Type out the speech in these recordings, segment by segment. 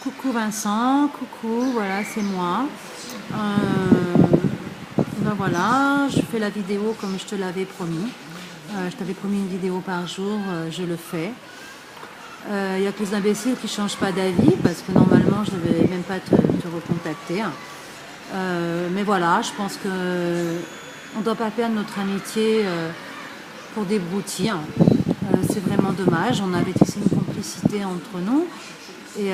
Coucou Vincent, coucou, voilà, c'est moi. Ben voilà, je fais la vidéo comme je te l'avais promis. Je t'avais promis une vidéo par jour, je le fais. Il y a que les imbéciles qui ne changent pas d'avis parce que normalement je ne vais même pas te recontacter. Mais voilà, je pense que on ne doit pas perdre notre amitié pour des broutilles. C'est vraiment dommage. On avait tissé une complicité entre nous. Et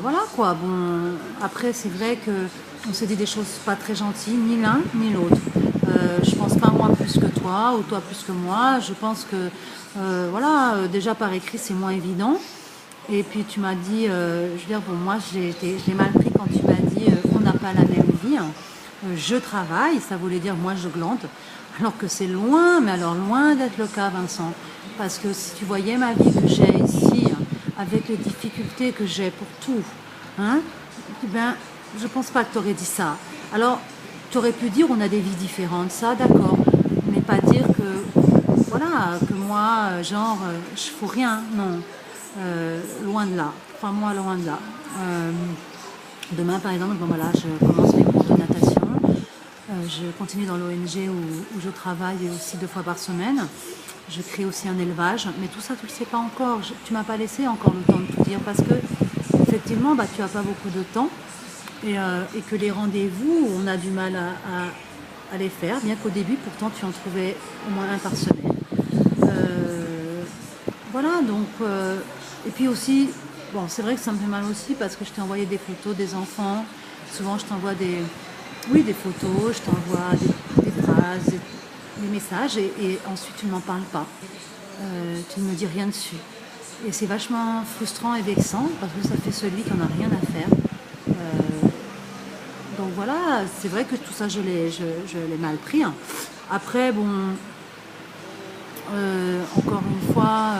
voilà quoi. Bon, après, c'est vrai que on s'est dit des choses pas très gentilles, ni l'un ni l'autre. Je pense pas moi plus que toi ou toi plus que moi. Je pense que voilà, déjà par écrit c'est moins évident. Et puis tu m'as dit, je veux dire, bon, moi j'ai mal pris quand tu m'as dit on n'a pas la même vie. Je travaille, ça voulait dire moi je glande. Alors que c'est loin, mais alors loin d'être le cas, Vincent. Parce que si tu voyais ma vie que j'ai ici, avec les difficultés que j'ai pour tout, hein, eh ben, je pense pas que tu aurais dit ça. Alors, tu aurais pu dire on a des vies différentes, ça, d'accord. Mais pas dire que, voilà, que moi, genre, je fous rien, non. Loin de là. Enfin, moi, loin de là. Demain, par exemple, bon, voilà, je commence mes cours de natation. Je continue dans l'ONG où je travaille aussi 2 fois par semaine. Je crée aussi un élevage, mais tout ça, tu ne le sais pas encore. Tu m'as pas laissé encore le temps de tout dire parce que, effectivement, bah, tu n'as pas beaucoup de temps et que les rendez-vous, on a du mal à les faire, bien qu'au début, pourtant, tu en trouvais au moins un par semaine. Voilà, donc, et puis aussi, bon, c'est vrai que ça me fait mal aussi parce que je t'ai envoyé des photos des enfants. Souvent, je t'envoie oui, des photos, je t'envoie des phrases, des messages et ensuite tu ne m'en parles pas. Tu ne me dis rien dessus. Et c'est vachement frustrant et vexant parce que ça fait celui qui n'en a rien à faire. Donc voilà, c'est vrai que tout ça, je l'ai mal pris. Après, bon, encore une fois,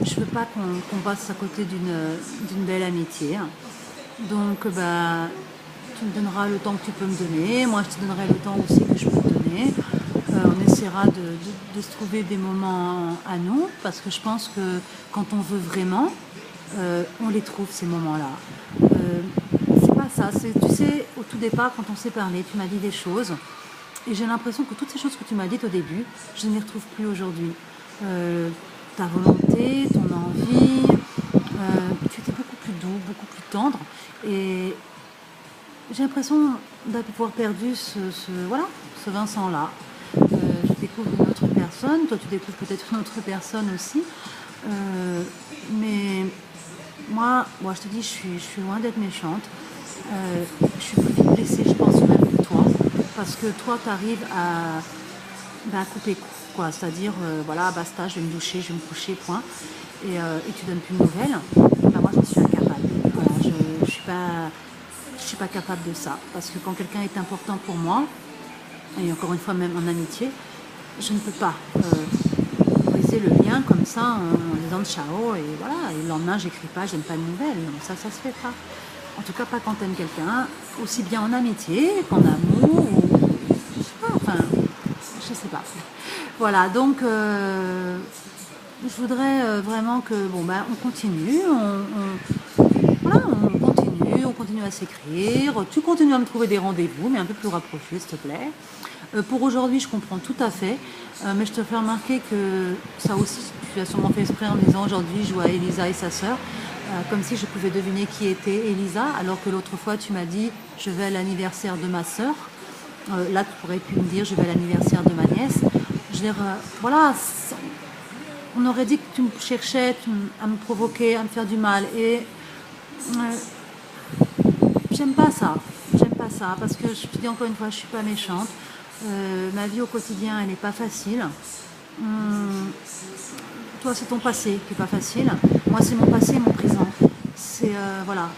je veux pas qu'on passe à côté d'une belle amitié. Donc, bah, tu me donneras le temps que tu peux me donner. Moi, je te donnerai le temps aussi que je peux te donner. On essaiera de se trouver des moments à nous, parce que je pense que quand on veut vraiment, on les trouve ces moments-là. C'est pas ça. Tu sais, au tout départ, quand on s'est parlé, tu m'as dit des choses. Et j'ai l'impression que toutes ces choses que tu m'as dites au début, je ne les retrouve plus aujourd'hui. Ta volonté, ton envie, tu étais beaucoup plus doux, beaucoup plus tendre. Et j'ai l'impression d'avoir perdu voilà, ce Vincent-là. Je découvre une autre personne, toi tu découvres peut-être une autre personne aussi. Mais moi je te dis, je suis loin d'être méchante. Je suis plus vite blessée, je pense même que toi. Parce que toi, tu arrives à couper court, quoi. C'est-à-dire, voilà, basta, je vais me doucher, je vais me coucher, point. Et tu donnes plus de nouvelles. Ben, moi, j'en suis incapable. Voilà, je suis pas capable de ça. Parce que quand quelqu'un est important pour moi, et encore une fois, même en amitié, je ne peux pas briser le lien comme ça en disant ciao. Et voilà, et le lendemain, j'écris pas, je n'aime pas de nouvelles. Non, ça se fait pas. En tout cas, pas quand t'aimes quelqu'un, aussi bien en amitié qu'en amour, ou je sais pas, enfin, je sais pas. Voilà, donc je voudrais vraiment que, bon, ben, on continue, voilà, on continue à s'écrire, tu continues à me trouver des rendez-vous, mais un peu plus rapprochés, s'il te plaît. Pour aujourd'hui, je comprends tout à fait, mais je te fais remarquer que ça aussi, tu as sûrement fait exprès en me disant aujourd'hui, je vois Elisa et sa sœur, comme si je pouvais deviner qui était Elisa, alors que l'autre fois, tu m'as dit, je vais à l'anniversaire de ma sœur. Là, tu pourrais pu me dire, je vais à l'anniversaire de ma nièce. Je veux dire, voilà, on aurait dit que tu me cherchais à me provoquer, à me faire du mal. Et j'aime pas ça. J'aime pas ça. Parce que je te dis encore une fois, je suis pas méchante. Ma vie au quotidien, elle n'est pas facile. Toi, c'est ton passé qui n'est pas facile. Moi, c'est mon passé et mon présent. C'est, voilà.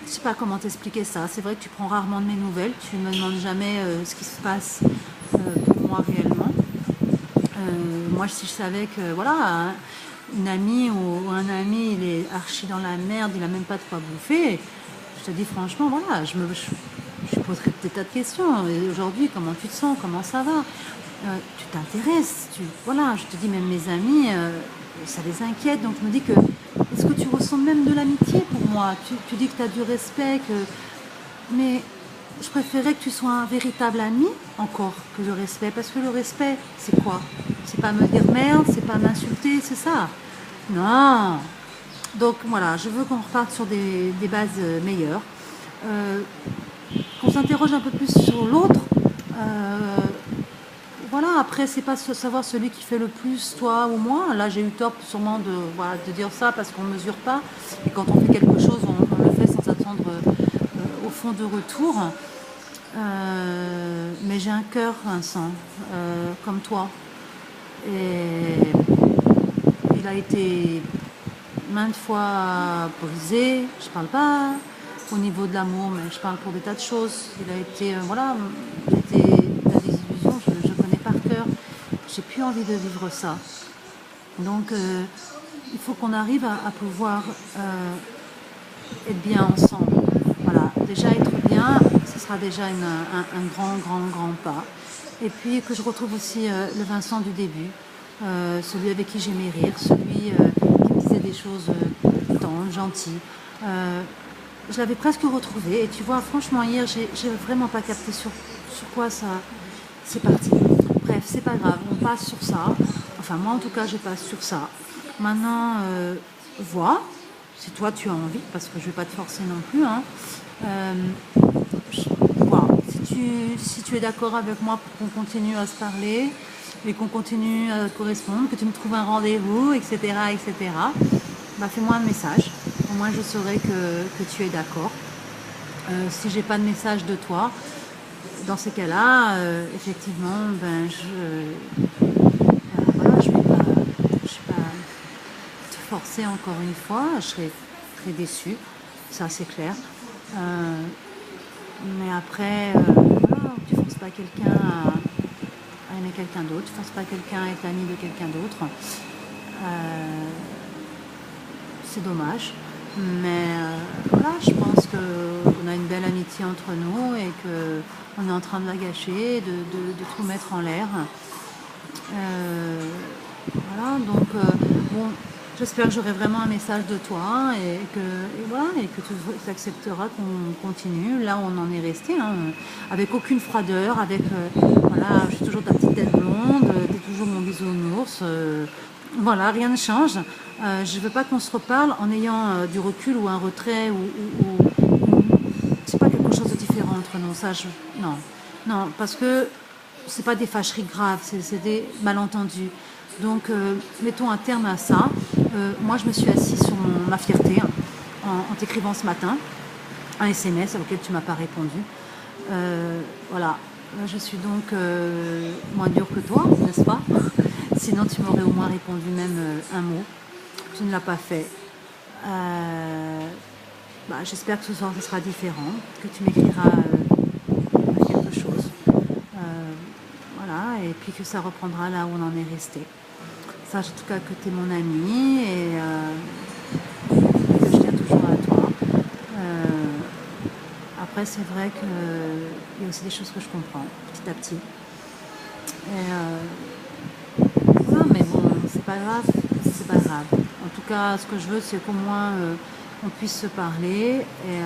Je sais pas comment t'expliquer ça. C'est vrai que tu prends rarement de mes nouvelles. Tu ne me demandes jamais ce qui se passe pour moi réellement. Moi, si je savais que, voilà, une amie ou un ami, il est archi dans la merde, il a même pas de quoi bouffer, je te dis franchement, voilà, je poserais des tas de questions. Et aujourd'hui, comment tu te sens? Comment ça va? Tu t'intéresses, voilà, je te dis, même mes amis, ça les inquiète. Donc je me dis que, est-ce que que tu ressens même de l'amitié pour moi. Tu dis que tu as du respect, mais je préférais que tu sois un véritable ami encore que le respect. Parce que le respect, c'est quoi? C'est pas me dire merde, c'est pas m'insulter, c'est ça. Non. Donc voilà, je veux qu'on reparte sur des bases meilleures. Qu'on s'interroge un peu plus sur l'autre. Voilà, après, c'est pas savoir celui qui fait le plus, toi ou moi. Là, j'ai eu tort sûrement de dire ça parce qu'on ne mesure pas. Et quand on fait quelque chose, on le fait sans attendre au fond de retour. Mais j'ai un cœur, Vincent, comme toi. Et il a été maintes fois brisé. Je parle pas au niveau de l'amour, mais je parle pour des tas de choses. Il a été, voilà, il a des illusions, je connais par cœur. J'ai plus envie de vivre ça. Donc, il faut qu'on arrive à pouvoir être bien ensemble. Voilà, déjà être bien, ce sera déjà un grand pas. Et puis que je retrouve aussi le Vincent du début, celui avec qui j'aimais rire, celui qui me disait des choses tendres, gentilles. Je l'avais presque retrouvé. Et tu vois, franchement, hier, j'ai vraiment pas capté sur quoi ça c'est parti. Bref, c'est pas grave, on passe sur ça. Enfin, moi en tout cas, je passe sur ça. Maintenant, vois, si toi tu as envie, parce que je vais pas te forcer non plus. Hein. Voilà. Si tu es d'accord avec moi pour qu'on continue à se parler et qu'on continue à correspondre, que tu me trouves un rendez-vous, etc., bah, fais-moi un message. Au moins, je saurai que tu es d'accord. Si j'ai pas de message de toi, dans ces cas-là, effectivement, ben voilà, je vais pas te forcer encore une fois. Je serai très déçue, ça c'est clair. Mais après, voilà, tu forces pas quelqu'un à aimer quelqu'un d'autre, tu forces pas quelqu'un à être ami de quelqu'un d'autre. C'est dommage. Mais voilà, je pense qu'on a une belle amitié entre nous et qu'on est en train de la gâcher, de tout mettre en l'air. Voilà, donc bon, j'espère que j'aurai vraiment un message de toi et que tu accepteras qu'on continue là où on en est resté, hein, avec aucune froideur, avec voilà, je suis toujours ta petite tête blonde, tu es toujours mon bisounours. Voilà, rien ne change. Je ne veux pas qu'on se reparle en ayant du recul ou un retrait ou c'est pas quelque chose de différent entre nous. Ça, non, parce que c'est pas des fâcheries graves, c'est des malentendus. Donc, mettons un terme à ça. Moi, je me suis assise sur ma fierté hein, en t'écrivant ce matin un SMS auquel tu m'as pas répondu. Voilà. Je suis donc moins dure que toi, n'est-ce pas? Sinon, tu m'aurais au moins répondu même un mot. Tu ne l'as pas fait. Bah, j'espère que ce soir, ce sera différent, que tu m'écriras quelque chose. Voilà, et puis que ça reprendra là où on en est resté. Sache en tout cas que tu es mon ami et que je tiens toujours à toi. Après, c'est vrai qu'il y a aussi des choses que je comprends petit à petit. Et voilà, mais bon, c'est pas grave, c'est pas grave. En tout cas, ce que je veux, c'est qu'au moins on puisse se parler et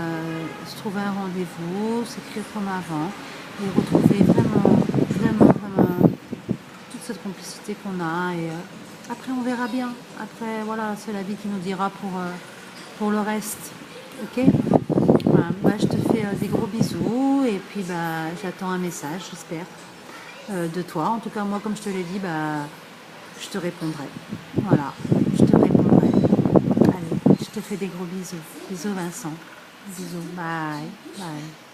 se trouver un rendez-vous, s'écrire comme avant et retrouver vraiment toute cette complicité qu'on a. Et après, on verra bien. Après, voilà, c'est la vie qui nous dira pour le reste. Ok? Voilà, bah, je te fais des gros bisous et puis bah, j'attends un message, j'espère, de toi. En tout cas, moi, comme je te l'ai dit, bah, je te répondrai. Voilà, je te répondrai. Allez, je te fais des gros bisous. Bisous Vincent. Bisous. Bye. Bye.